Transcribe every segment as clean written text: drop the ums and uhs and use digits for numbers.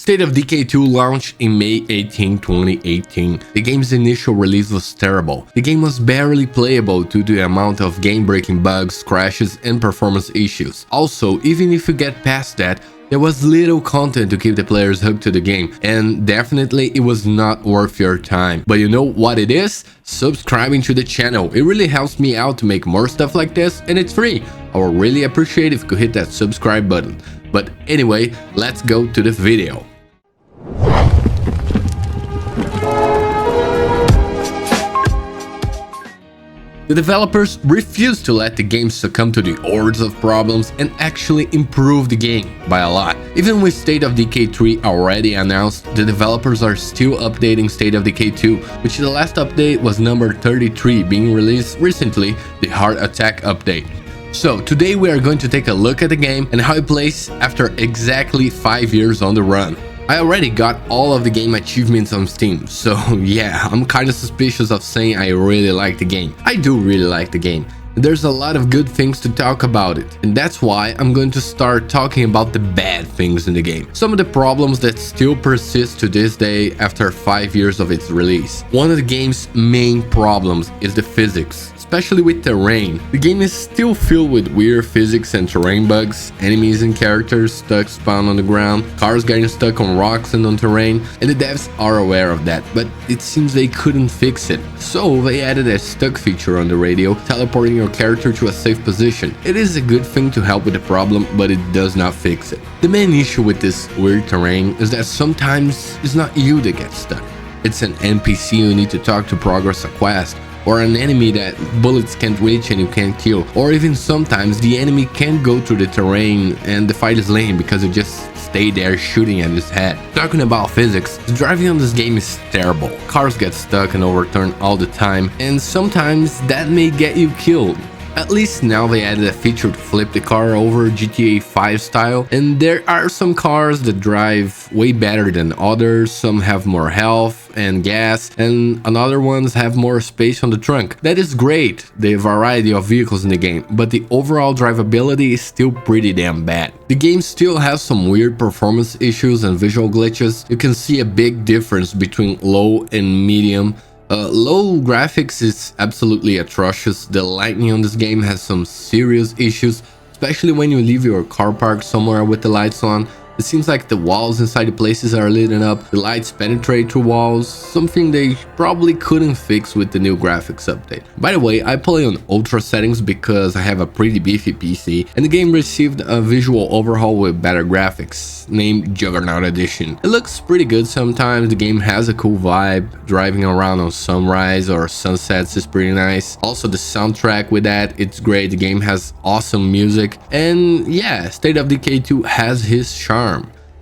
State of Decay 2 launched in May 18, 2018. The game's initial release was terrible. The game was barely playable due to the amount of game-breaking bugs, crashes, and performance issues. Also, even if you get past that, there was little content to keep the players hooked to the game, and definitely it was not worth your time. But you know what it is? Subscribing to the channel. It really helps me out to make more stuff like this, and it's free. I would really appreciate if you could hit that subscribe button. But anyway, let's go to the video. The developers refused to let the game succumb to the hordes of problems and actually improve the game by a lot. Even with State of Decay 3 already announced, the developers are still updating State of Decay 2, which the last update was number 33, being released recently, the Heart Attack update. So today we are going to take a look at the game and how it plays after exactly 5 years on the run. I already got all of the game achievements on Steam, so yeah, I'm kinda suspicious of saying I really like the game. I do really like the game. There's a lot of good things to talk about it, and that's why I'm going to start talking about the bad things in the game. Some of the problems that still persist to this day after 5 years of its release. One of the game's main problems is the physics, especially with terrain. The game is still filled with weird physics and terrain bugs, enemies and characters stuck spawn on the ground, cars getting stuck on rocks and on terrain, and the devs are aware of that, but it seems they couldn't fix it. So they added a stuck feature on the radio, teleporting your character to a safe position. It is a good thing to help with the problem, but it does not fix it. The main issue with this weird terrain is that sometimes it's not you that gets stuck. It's an NPC you need to talk to progress a quest, or an enemy that bullets can't reach and you can't kill, or even sometimes the enemy can't go through the terrain and the fight is lame because you just stay there shooting at his head. Talking about physics, the driving on this game is terrible. Cars get stuck and overturned all the time, and sometimes that may get you killed. At least now they added a feature to flip the car over GTA 5 style, and there are some cars that drive way better than others. Some have more health and gas, and other ones have more space on the trunk. That is great, the variety of vehicles in the game, but the overall drivability is still pretty damn bad. The game still has some weird performance issues and visual glitches. You can see a big difference between low and medium. Low graphics is absolutely atrocious. The lighting on this game has some serious issues, especially when you leave your car parked somewhere with the lights on. It seems like the walls inside the places are lit up, the lights penetrate through walls, something they probably couldn't fix with the new graphics update. By the way, I play on ultra settings because I have a pretty beefy PC, and the game received a visual overhaul with better graphics, named Juggernaut Edition. It looks pretty good sometimes, the game has a cool vibe, driving around on sunrise or sunsets is pretty nice. Also the soundtrack with that, it's great, the game has awesome music, and yeah, State of Decay 2 has his charm.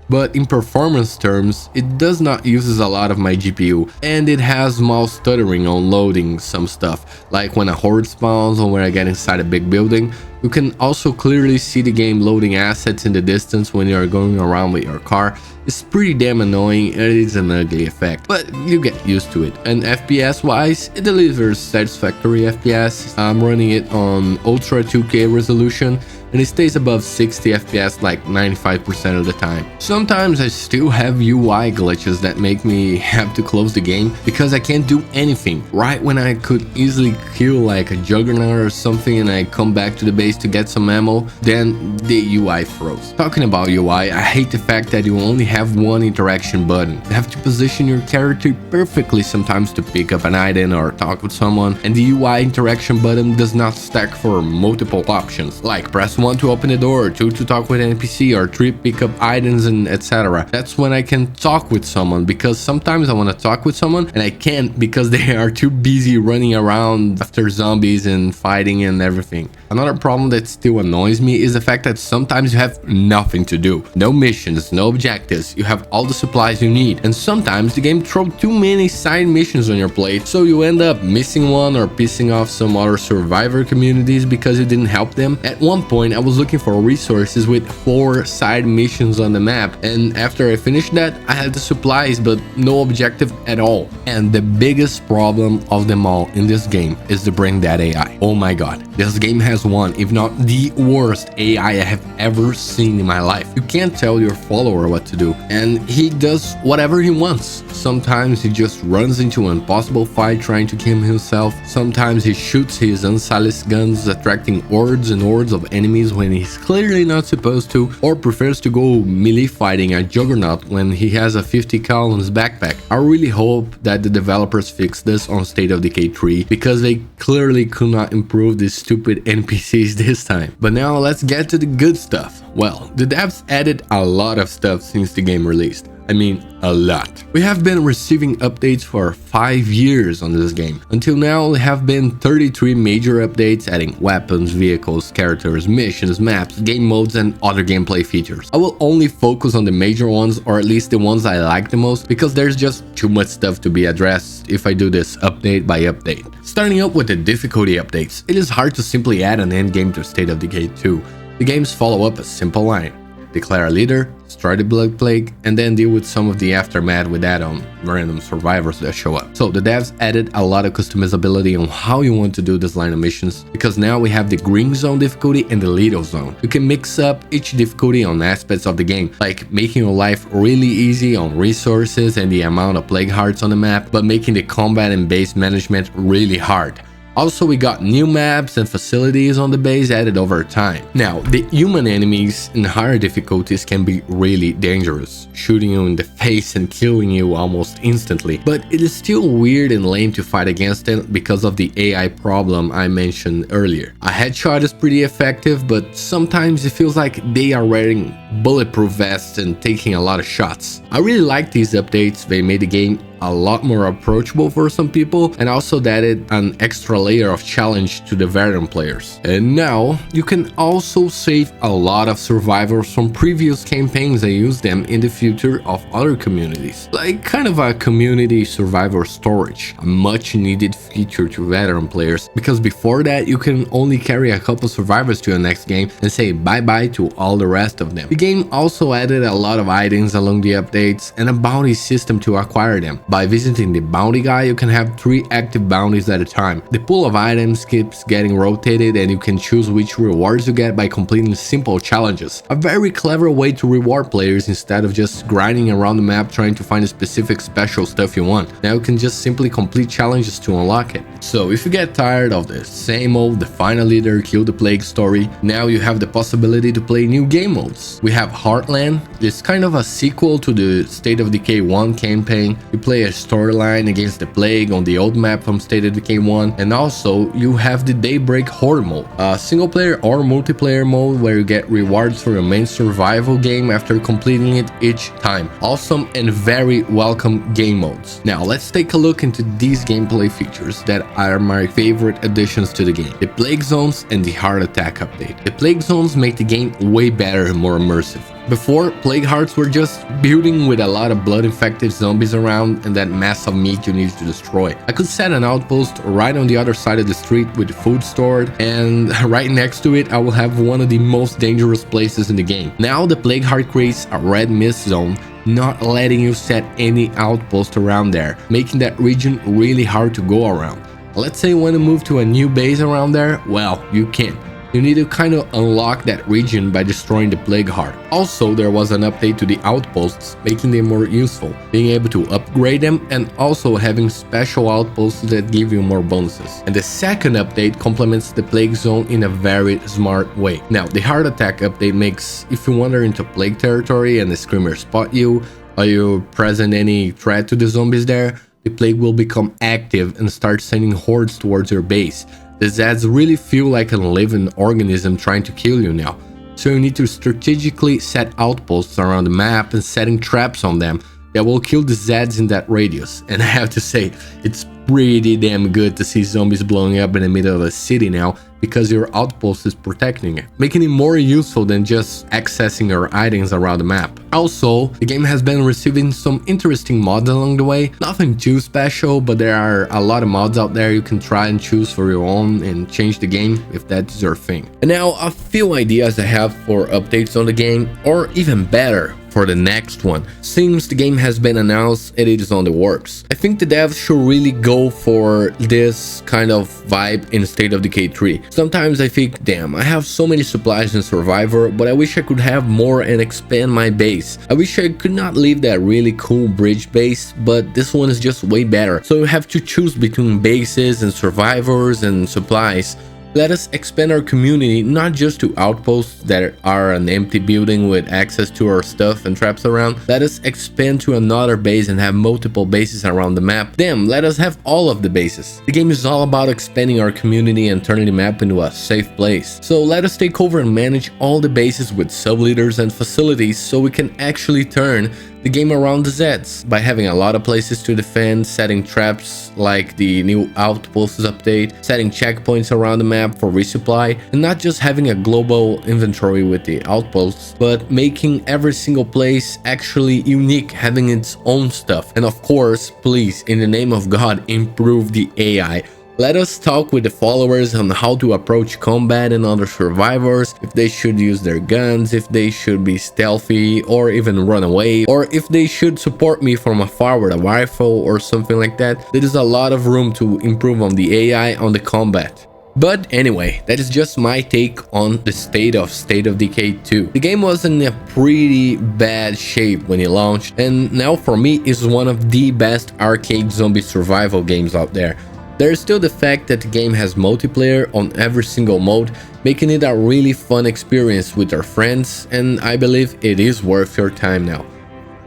But in performance terms, it does not use a lot of my GPU, and it has small stuttering on loading some stuff, like when a horde spawns or when I get inside a big building. You can also clearly see the game loading assets in the distance when you are going around with your car. It's pretty damn annoying and it is an ugly effect, but you get used to it. And FPS wise, it delivers satisfactory FPS. I'm running it on Ultra 2K resolution, and it stays above 60 FPS like 95% of the time. Sometimes I still have UI glitches that make me have to close the game because I can't do anything. Right when I could easily kill like a Juggernaut or something and I come back to the base to get some ammo, then the UI froze. Talking about UI, I hate the fact that you only have one interaction button. You have to position your character perfectly sometimes to pick up an item or talk with someone, and the UI interaction button does not stack for multiple options, like press 1 to open the door, 2 to talk with an NPC, or 3 pick up items and etc. That's when I can talk with someone, because sometimes I want to talk with someone and I can't because they are too busy running around after zombies and fighting and everything. Another problem that still annoys me is the fact that sometimes you have nothing to do. No missions, no objectives, you have all the supplies you need, and sometimes the game throws too many side missions on your plate, so you end up missing one or pissing off some other survivor communities because you didn't help them. At one point I was looking for resources with 4 side missions on the map, and after I finished that I had the supplies but no objective at all. And the biggest problem of them all in this game is the brain dead AI. Oh my god, this game has one, if not the worst AI I have ever seen in my life. You can't tell your follower what to do, and he does whatever he wants. Sometimes he just runs into an impossible fight trying to kill himself. Sometimes he shoots his unsilenced guns, attracting hordes and hordes of enemies when he's clearly not supposed to, or prefers to go melee fighting a Juggernaut when he has a 50 cal on his backpack. I really hope that the developers fix this on State of Decay 3, because they clearly could not improve these stupid NPCs this time. But now let's get to the good stuff. Well, the devs added a lot of stuff since the game released. I mean, a lot. We have been receiving updates for 5 years on this game. Until now, there have been 33 major updates, adding weapons, vehicles, characters, missions, maps, game modes, and other gameplay features. I will only focus on the major ones, or at least the ones I like the most, because there's just too much stuff to be addressed if I do this update by update. Starting up with the difficulty updates, it is hard to simply add an endgame to State of Decay 2. The games follow up a simple line: declare a leader, start the blood plague, and then deal with some of the aftermath with add-on random survivors that show up. So the devs added a lot of customizability on how you want to do this line of missions, because now we have the green zone difficulty and the lethal zone. You can mix up each difficulty on aspects of the game, like making your life really easy on resources and the amount of plague hearts on the map, but making the combat and base management really hard. Also, we got new maps and facilities on the base added over time. Now, the human enemies in higher difficulties can be really dangerous, shooting you in the face and killing you almost instantly. But it is still weird and lame to fight against them because of the AI problem I mentioned earlier. A headshot is pretty effective, but sometimes it feels like they are wearing bulletproof vests and taking a lot of shots. I really like these updates. They made the game a lot more approachable for some people, and also added an extra layer of challenge to the veteran players. And now you can also save a lot of survivors from previous campaigns and use them in the future of other communities, like kind of a community survivor storage, a much needed feature to veteran players, because before that you can only carry a couple survivors to your next game and say bye-bye to all the rest of them. The game also added a lot of items along the updates and a bounty system to acquire them. By visiting the bounty guy, you can have 3 active bounties at a time. The pool of items keeps getting rotated, and you can choose which rewards you get by completing simple challenges. A very clever way to reward players instead of just grinding around the map trying to find a specific special stuff you want. Now you can just simply complete challenges to unlock it. So if you get tired of the same old define a leader, kill the plague story, now you have the possibility to play new game modes. We have Heartland. It's kind of a sequel to the State of Decay 1 campaign. You play a storyline against the plague on the old map from State of Decay 1, and also you have the Daybreak Horde mode, a single player or multiplayer mode where you get rewards for your main survival game after completing it each time. Awesome and very welcome game modes. Now let's take a look into these gameplay features that are my favorite additions to the game: the plague zones and the heart attack update. The plague zones make the game way better and more immersive. Before, plague hearts were just building with a lot of blood-infected zombies around and that mass of meat you needed to destroy. I could set an outpost right on the other side of the street with food stored, and right next to it I will have one of the most dangerous places in the game. Now the plague heart creates a red mist zone, not letting you set any outpost around there, making that region really hard to go around. Let's say you want to move to a new base around there, well, you can. You need to kind of unlock that region by destroying the plague heart. Also, there was an update to the outposts, making them more useful, being able to upgrade them, and also having special outposts that give you more bonuses. And the second update complements the plague zone in a very smart way. Now, the heart attack update makes, if you wander into plague territory and the screamers spot you, or you present any threat to the zombies there, the plague will become active and start sending hordes towards your base. The Zeds really feel like a living organism trying to kill you now, so you need to strategically set outposts around the map and setting traps on them that will kill the Zeds in that radius. And I have to say, it's pretty damn good to see zombies blowing up in the middle of a city now, because your outpost is protecting it, making it more useful than just accessing your items around the map. Also, the game has been receiving some interesting mods along the way. Nothing too special, but there are a lot of mods out there you can try and choose for your own and change the game if that's your thing. And now a few ideas I have for updates on the game, or even better, for the next one. Since the game has been announced and it is on the works, I think the devs should really go go for this kind of vibe in State of Decay 3. Sometimes I think, damn, I have so many supplies in Survivor, but I wish I could have more and expand my base. I wish I could not leave that really cool bridge base, but this one is just way better. So you have to choose between bases and survivors and supplies. Let us expand our community not just to outposts that are an empty building with access to our stuff and traps around. Let us expand to another base and have multiple bases around the map. Damn, let us have all of the bases. The game is all about expanding our community and turning the map into a safe place. So let us take over and manage all the bases with sub-leaders and facilities so we can actually turn the game around the Zeds by having a lot of places to defend, setting traps like the new outposts update, setting checkpoints around the map for resupply, and not just having a global inventory with the outposts, but making every single place actually unique, having its own stuff. And of course, please, in the name of God, improve the AI. Let us talk with the followers on how to approach combat and other survivors, if they should use their guns, if they should be stealthy or even run away, or if they should support me from afar with a rifle or something like that. There is a lot of room to improve on the AI on the combat. But anyway, that is just my take on the State of Decay 2. The game was in a pretty bad shape when it launched, and now for me is one of the best arcade zombie survival games out there. There is still the fact that the game has multiplayer on every single mode, making it a really fun experience with our friends, and I believe it is worth your time now.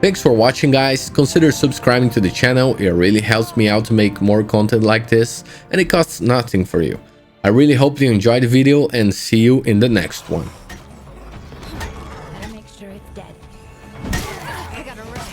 Thanks for watching, guys. Consider subscribing to the channel, it really helps me out to make more content like this, and it costs nothing for you. I really hope you enjoyed the video and see you in the next one. Better make sure it's dead. I gotta run.